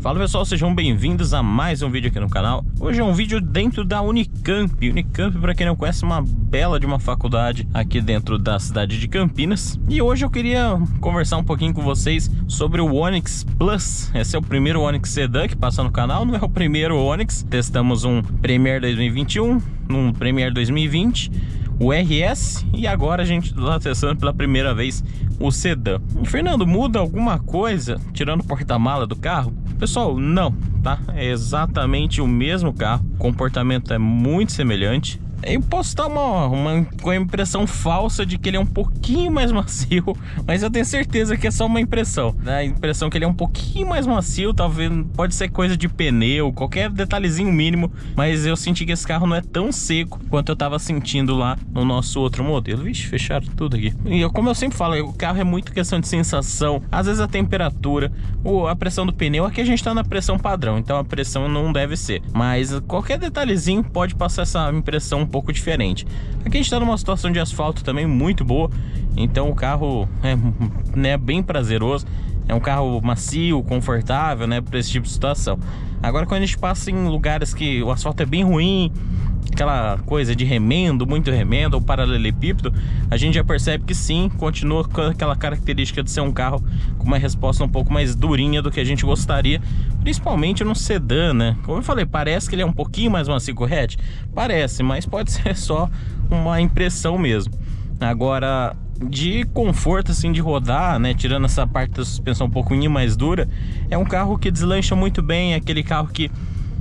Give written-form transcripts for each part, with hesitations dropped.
Fala pessoal, sejam bem-vindos a mais um vídeo aqui no canal. Hoje é um vídeo dentro da Unicamp. Unicamp, para quem não conhece, é uma bela de uma faculdade aqui dentro da cidade de Campinas. E hoje eu queria conversar um pouquinho com vocês sobre o Onix Plus. Esse é o primeiro Onix Sedan que passa no canal, não é o primeiro Onix. Testamos um Premier 2021, um Premier 2020, o RS, e agora a gente está testando pela primeira vez o Sedan. Fernando, muda alguma coisa tirando o porta-mala do carro? Pessoal, não, tá? É exatamente o mesmo carro, o comportamento é muito semelhante. Eu posso dar uma impressão falsa de que ele é um pouquinho mais macio, mas eu tenho certeza que é só uma impressão, né? A impressão que ele é um pouquinho mais macio, talvez pode ser coisa de pneu, qualquer detalhezinho mínimo, mas eu senti que esse carro não é tão seco quanto eu tava sentindo lá no nosso outro modelo. Vixe, fecharam tudo aqui. E como eu sempre falo, o carro é muito questão de sensação, às vezes a temperatura, a pressão do pneu. Aqui a gente tá na pressão padrão, então a pressão não deve ser, mas qualquer detalhezinho pode passar essa impressão um pouco diferente. Aqui a gente está numa situação de asfalto também muito boa, então o carro é bem prazeroso, é um carro macio, confortável, né, para esse tipo de situação. Agora quando a gente passa em lugares que o asfalto é bem ruim, aquela coisa de remendo, muito remendo ou paralelepípedo, a gente já percebe que sim, continua com aquela característica de ser um carro com uma resposta um pouco mais durinha do que a gente gostaria, principalmente no sedã, né? Como eu falei, parece que ele é um pouquinho mais macio que o hatch, parece, mas pode ser só uma impressão mesmo. Agora, de conforto assim de rodar, né, tirando essa parte da suspensão um pouquinho mais dura, é um carro que deslancha muito bem, é aquele carro que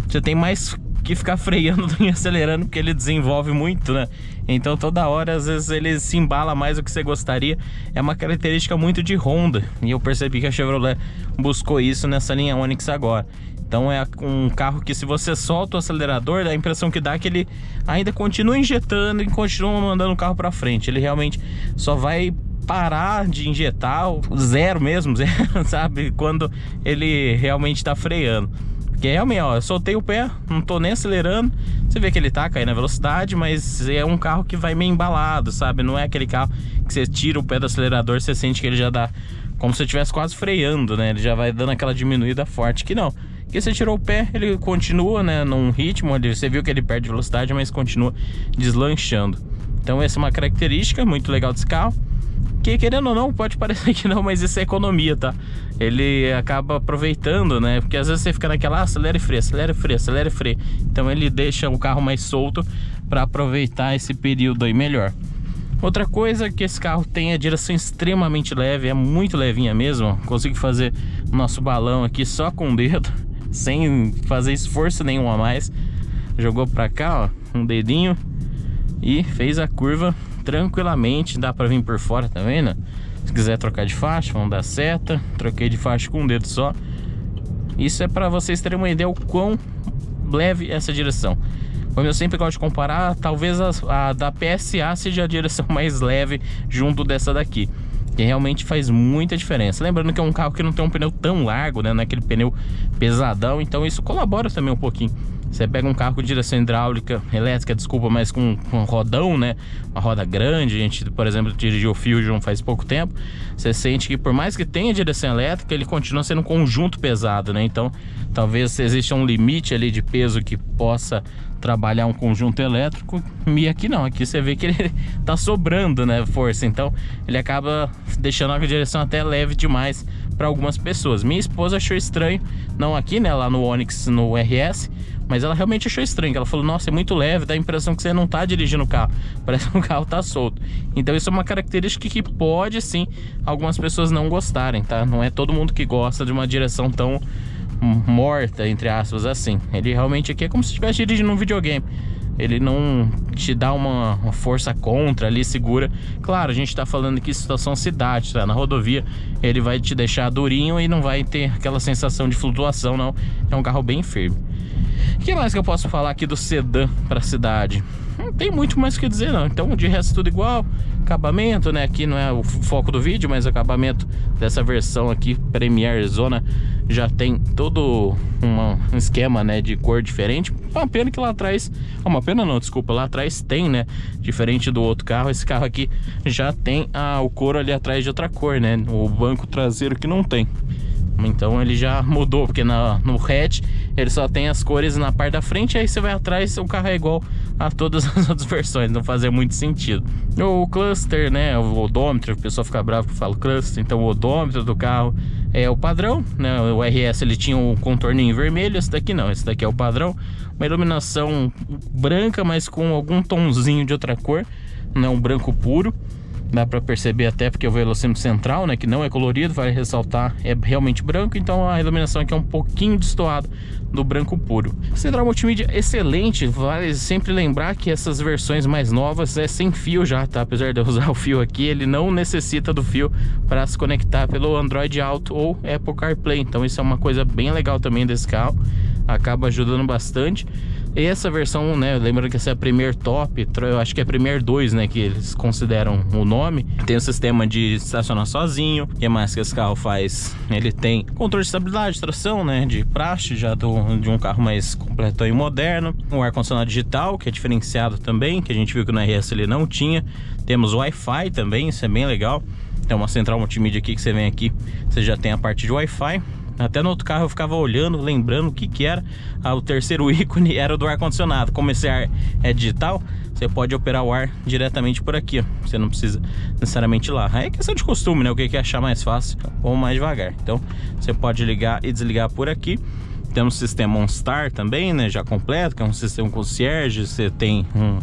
você tem mais que ficar freando do que acelerando, porque ele desenvolve muito, né? Então toda hora, às vezes, ele se embala mais do que você gostaria. É uma característica muito de Honda, e eu percebi que a Chevrolet buscou isso nessa linha Onix agora. Então é um carro que, se você solta o acelerador, dá a impressão que dá que ele ainda continua injetando e continua mandando o carro para frente. Ele realmente só vai parar de injetar o zero mesmo, sabe? Quando ele realmente está freando. Porque realmente, ó, eu soltei o pé, não tô nem acelerando. Você vê que ele tá caindo na velocidade, mas é um carro que vai meio embalado, sabe? Não é aquele carro que você tira o pé do acelerador, você sente que ele já dá como se você estivesse quase freando, né? Ele já vai dando aquela diminuída forte, que não. Porque você tirou o pé, ele continua, né, num ritmo, você viu que ele perde velocidade, mas continua deslanchando. Então essa é uma característica muito legal desse carro, que, querendo ou não, pode parecer que não, mas isso é economia, tá? Ele acaba aproveitando, né? Porque às vezes você fica naquela, acelera e freia, acelera e freia, acelera e freia. Então ele deixa o carro mais solto para aproveitar esse período aí melhor. Outra coisa que esse carro tem é a direção extremamente leve, é muito levinha mesmo. Consigo fazer o nosso balão aqui só com o dedo, sem fazer esforço nenhum a mais. Jogou para cá, ó, um dedinho e fez a curva tranquilamente. Dá pra vir por fora também, né? Se quiser trocar de faixa, vamos dar seta. Troquei de faixa com um dedo só. Isso é pra vocês terem uma ideia o quão leve é essa direção. Como eu sempre gosto de comparar, talvez a da PSA seja a direção mais leve junto dessa daqui, que realmente faz muita diferença. Lembrando que é um carro que não tem um pneu tão largo, né? Não é aquele pneu pesadão, então isso colabora também um pouquinho. Você pega um carro com direção hidráulica, elétrica, desculpa, mas com rodão, né? Uma roda grande, a gente, por exemplo, dirigiu o Fusion faz pouco tempo. Você sente que por mais que tenha direção elétrica, ele continua sendo um conjunto pesado, né? Então, talvez exista um limite ali de peso que possa trabalhar um conjunto elétrico. E aqui não, aqui você vê que ele tá sobrando, né, força. Então, ele acaba deixando a direção até leve demais para algumas pessoas. Minha esposa achou estranho, não aqui, né, lá no Onix, no RS, mas ela realmente achou estranho. Ela falou, nossa, é muito leve, dá a impressão que você não tá dirigindo o carro, parece que o carro tá solto. Então isso é uma característica que pode sim algumas pessoas não gostarem, tá? Não é todo mundo que gosta de uma direção tão morta, entre aspas, assim. Ele realmente aqui é como se estivesse dirigindo um videogame. Ele não te dá uma força contra ali, segura. Claro, a gente tá falando aqui situação cidade, tá? Na rodovia ele vai te deixar durinho e não vai ter aquela sensação de flutuação, não. É um carro bem firme. O que mais que eu posso falar aqui do sedã para cidade? Não tem muito mais o que dizer, não. Então, de resto, tudo igual. Acabamento, né? Aqui não é o foco do vídeo, mas o acabamento dessa versão aqui, Premier Zona, já tem todo um esquema, né, de cor diferente. Uma pena que lá atrás... Uma pena não, desculpa. Lá atrás tem, né? Diferente do outro carro. Esse carro aqui já tem o couro ali atrás de outra cor, né? O banco traseiro que não tem. Então ele já mudou, porque no hatch ele só tem as cores na parte da frente, aí você vai atrás, o carro é igual a todas as outras versões, não fazia muito sentido. O cluster, né, o odômetro, o pessoal fica bravo que fala cluster, então o odômetro do carro é o padrão, né? O RS ele tinha um contorninho vermelho, esse daqui não, esse daqui é o padrão. Uma iluminação branca, mas com algum tonzinho de outra cor, não é um branco puro. Dá pra perceber até porque o velocímetro central, né, que não é colorido, vai ressaltar, é realmente branco. Então a iluminação aqui é um pouquinho destoada do branco puro. Central multimídia excelente. Vale sempre lembrar que essas versões mais novas é sem fio já, tá? Apesar de eu usar o fio aqui, ele não necessita do fio para se conectar pelo Android Auto ou Apple CarPlay. Então isso é uma coisa bem legal também desse carro, acaba ajudando bastante. E essa versão, né, lembrando que essa é a Premier Top, eu acho que é Premier 2, né, que eles consideram o nome. Tem o sistema de estacionar sozinho. O que mais que esse carro faz? Ele tem controle de estabilidade, tração, né, de praxe, já de um carro mais completo e moderno. Um ar-condicionado digital, que é diferenciado também, que a gente viu que no RS ele não tinha. Temos Wi-Fi também, isso é bem legal. Tem uma central multimídia aqui que você vem aqui, você já tem a parte de Wi-Fi. Até no outro carro eu ficava olhando, lembrando o que era. O terceiro ícone era o do ar-condicionado. Como esse ar é digital, você pode operar o ar diretamente por aqui, ó. Você não precisa necessariamente ir lá. Aí é questão de costume, né? O que é achar mais fácil ou mais devagar. Então você pode ligar e desligar por aqui. Temos o sistema OnStar também, né? Já completo, que é um sistema concierge. Você tem como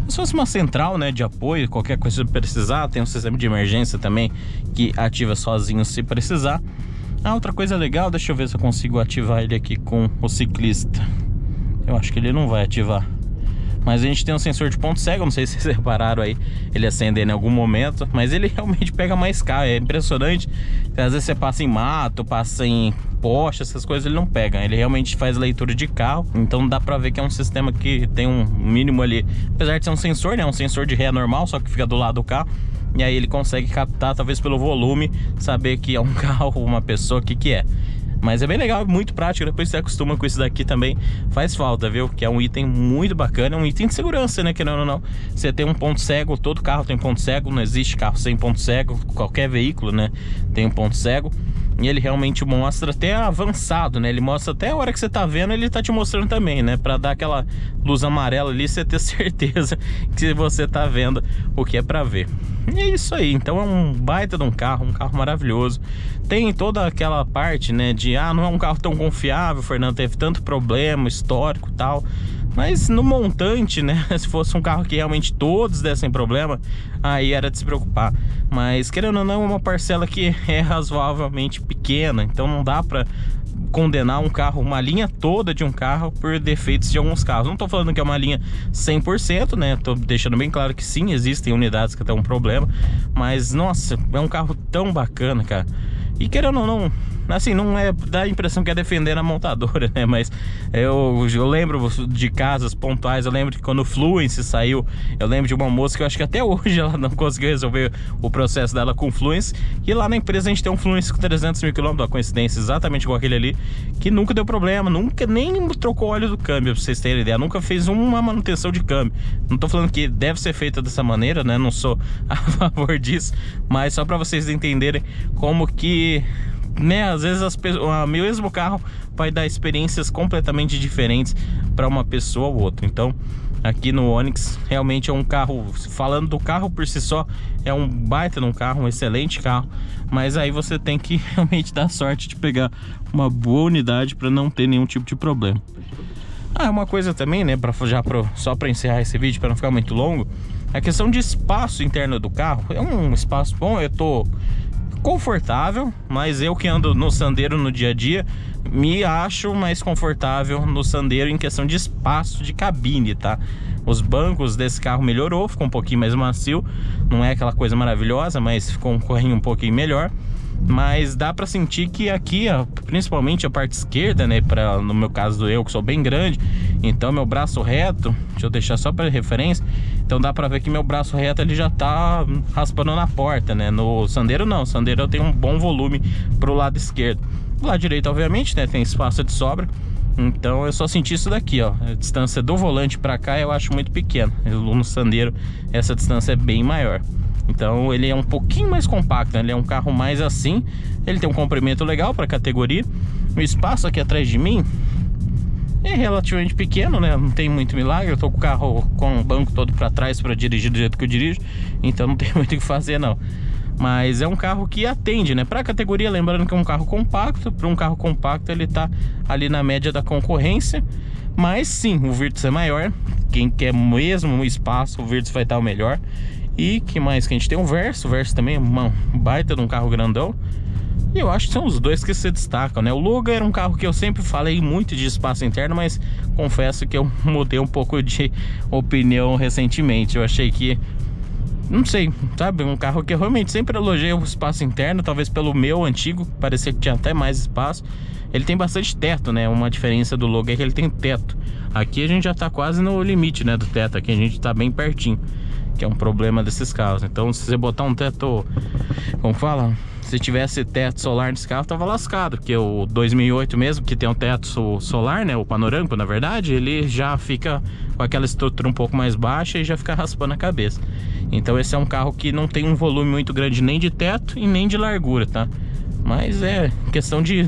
se fosse uma central, né, de apoio, qualquer coisa que precisar. Tem um sistema de emergência também que ativa sozinho se precisar. Outra coisa legal, deixa eu ver se eu consigo ativar ele aqui com o ciclista. Eu acho que ele não vai ativar. Mas a gente tem um sensor de ponto cego, não sei se vocês repararam aí, ele acender em algum momento, mas ele realmente pega mais carro, é impressionante. Às vezes você passa em mato, passa em poste, essas coisas ele não pega, ele realmente faz leitura de carro. Então dá pra ver que é um sistema que tem um mínimo ali, apesar de ser um sensor, né, um sensor de ré normal, só que fica do lado do carro. E aí ele consegue captar, talvez pelo volume, saber que é um carro, uma pessoa, o que é. Mas é bem legal, muito prático. Depois você acostuma com isso daqui também, faz falta, viu? Que é um item muito bacana, é um item de segurança, né? Que não. Você tem um ponto cego, todo carro tem ponto cego, não existe carro sem ponto cego. Qualquer veículo, né, tem um ponto cego. E ele realmente mostra até avançado, né? Ele mostra até a hora que você tá vendo, ele tá te mostrando também, né? Pra dar aquela luz amarela ali, você ter certeza que você tá vendo o que é pra ver. E é isso aí, então é um baita de um carro maravilhoso. Tem toda aquela parte, né, de não é um carro tão confiável, o Fernando teve tanto problema histórico e tal. Mas no montante, né, se fosse um carro que realmente todos dessem problema, aí era de se preocupar. Mas querendo ou não, é uma parcela que é razoavelmente pequena, então não dá pra condenar um carro, uma linha toda de um carro por defeitos de alguns carros. Não tô falando que é uma linha 100%, né? Tô deixando bem claro que sim, existem unidades que tem um problema, mas nossa, é um carro tão bacana, cara. E querendo ou não, assim, não é, dá a impressão que é defender a montadora, né? Mas eu lembro de casos pontuais. Eu lembro que quando o Fluence saiu, eu lembro de uma moça que eu acho que até hoje ela não conseguiu resolver o processo dela com o Fluence. E lá na empresa a gente tem um Fluence com 300 mil km, uma coincidência exatamente igual aquele ali, que nunca deu problema, nunca nem trocou óleo do câmbio, pra vocês terem ideia, nunca fez uma manutenção de câmbio. Não tô falando que deve ser feita dessa maneira, né? Não sou a favor disso, mas só pra vocês entenderem como que, né, às vezes o mesmo carro vai dar experiências completamente diferentes para uma pessoa ou outra. Então aqui no Onix realmente é um carro, falando do carro por si só, é um baita de um carro, um excelente carro. Mas aí você tem que realmente dar sorte de pegar uma boa unidade para não ter nenhum tipo de problema. Uma coisa também, né, só para encerrar esse vídeo, para não ficar muito longo, a questão de espaço interno do carro. É um espaço bom, eu tô confortável, mas eu que ando no Sandero no dia a dia, me acho mais confortável no Sandero em questão de espaço de cabine, tá? Os bancos desse carro melhorou, ficou um pouquinho mais macio, não é aquela coisa maravilhosa, mas ficou um corrinho um pouquinho melhor. Mas dá pra sentir que aqui, principalmente a parte esquerda, né, no meu caso eu que sou bem grande, então meu braço reto, deixa eu deixar só para referência, então dá pra ver que meu braço reto ele já tá raspando na porta, né? No Sandero não, o Sandero eu tenho um bom volume pro lado esquerdo. Do lado direito, obviamente, né, tem espaço de sobra. Então eu só senti isso daqui, ó. A distância do volante pra cá eu acho muito pequena. No Sandero essa distância é bem maior. Então ele é um pouquinho mais compacto, né? Ele é um carro mais assim. Ele tem um comprimento legal para a categoria. O espaço aqui atrás de mim é relativamente pequeno, né? Não tem muito milagre. Eu tô com o carro com o banco todo para trás para dirigir do jeito que eu dirijo, então não tem muito o que fazer não. Mas é um carro que atende, né? Para a categoria, lembrando que é um carro compacto. Para um carro compacto ele tá ali na média da concorrência. Mas sim, o Virtus é maior. Quem quer mesmo espaço, o Virtus vai estar o melhor. E que mais que a gente tem? O Verso também é uma baita de um carro grandão. E eu acho que são os dois que se destacam, né? O Logan era um carro que eu sempre falei muito de espaço interno, mas confesso que eu mudei um pouco de opinião recentemente. Eu achei que, não sei, sabe? Um carro que eu realmente sempre elogiei o espaço interno, talvez pelo meu antigo, parecia que tinha até mais espaço. Ele tem bastante teto, né? Uma diferença do Logan é que ele tem teto. Aqui a gente já tá quase no limite, né, do teto. Aqui a gente tá bem pertinho, que é um problema desses carros. Então se você botar um teto, como fala, se tivesse teto solar nesse carro, tava lascado. Porque o 2008 mesmo, que tem um teto solar, né, o panorâmico na verdade, ele já fica com aquela estrutura um pouco mais baixa e já fica raspando a cabeça. Então esse é um carro que não tem um volume muito grande nem de teto e nem de largura, tá? Mas é questão de,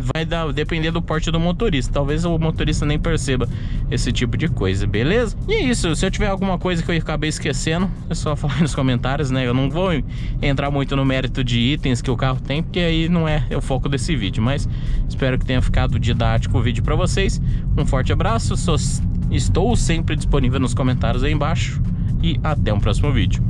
depender do porte do motorista. Talvez o motorista nem perceba esse tipo de coisa, beleza? E é isso, se eu tiver alguma coisa que eu acabei esquecendo, é só falar nos comentários, né? Eu não vou entrar muito no mérito de itens que o carro tem, porque aí não é o foco desse vídeo. Mas espero que tenha ficado didático o vídeo pra vocês. Um forte abraço, estou sempre disponível nos comentários aí embaixo. E até um próximo vídeo.